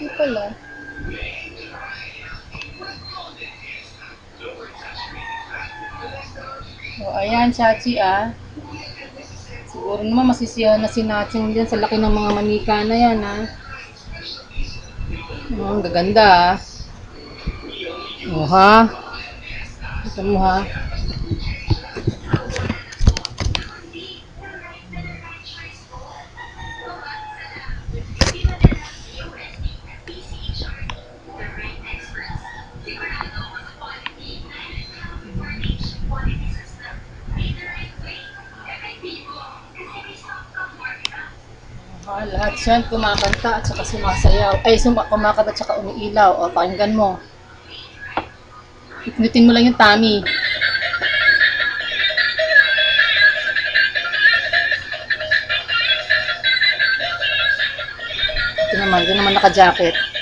Hindi pala. O, ayan, Chachi, ah. Siguro naman masisiyahan na si Naching dyan sa laki ng mga manika na yan, ha. Ang gaganda, ah. O, ha. Ito mo, ha. Lahat yan kumakanta at saka sumasayaw. Ay, kumakanta at saka umiilaw. O, pakinggan mo. Ipnutin mo lang yung tummy. Ito naman naka-jacket.